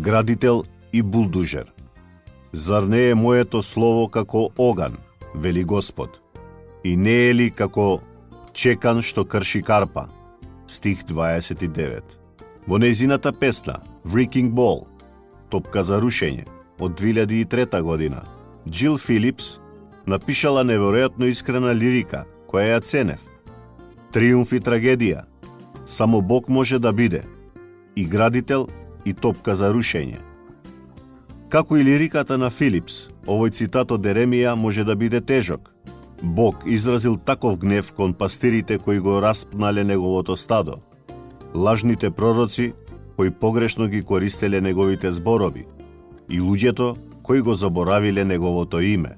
градител и булдужер. Зар не е моето слово како оган, вели Господ, и не е ли како чекан што крши карпа? Стих 29. Во нејзината песна Wrecking Ball, топка за рушење, од 2003 година, Джил Филипс напишала неверојатно искрена лирика, која ја ценев. Триумф и трагедија, само Бог може да биде, и градител и топка за рушење. Како и лириката на Филипс, овој цитат од Еремија може да биде тежок. Бог изразил таков гнев кон пастирите кои го распнале неговото стадо, лажните пророци кои погрешно ги користеле неговите зборови и луѓето кои го заборавиле неговото име.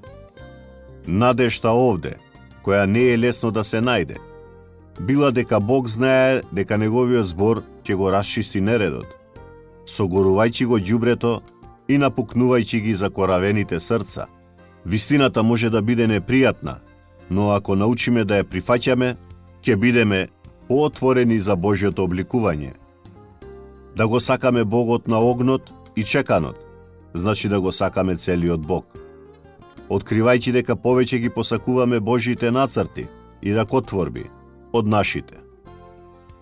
Надежта овде, која не е лесно да се најде, била дека Бог знае дека неговиот збор ќе го расчисти нередот, согорувајќи го ѓубрето и напукнувајќи ги закоравените срца. Вистината може да биде непријатна, но ако научиме да ја прифаќаме, ќе бидеме поотворени за Божјото обликување. Да го сакаме Богот на огнот и чеканот, значи да го сакаме целиот Бог. Откривајќи дека повеќе ги посакуваме Божјите нацрти и ракотворби од нашите.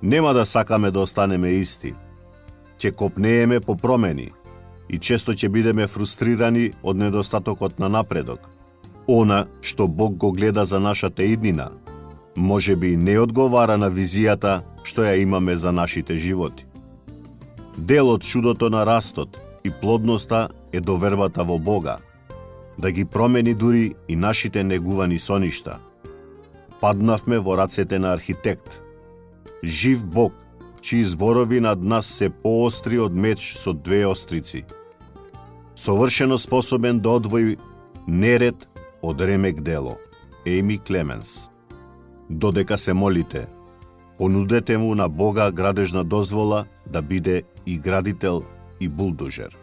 Нема да сакаме да останеме исти. Ќе копнееме по промени и често ќе бидеме фрустрирани од недостатокот на напредок. Она што Бог го гледа за нашата иднина, може би не одговара на визијата што ја имаме за нашите животи. Дел од чудото на растот и плодноста е довербата во Бога, да ги промени дури и нашите негувани соништа. Паднавме во рацете на архитект. Жив Бог, чии зборови над нас се поостри од меч со две острици. Совршено способен да одвои неред од ремек дело. Еми Клеменс. Додека се молите, понудете му на Бога градежна дозвола да биде и градител и булдожер.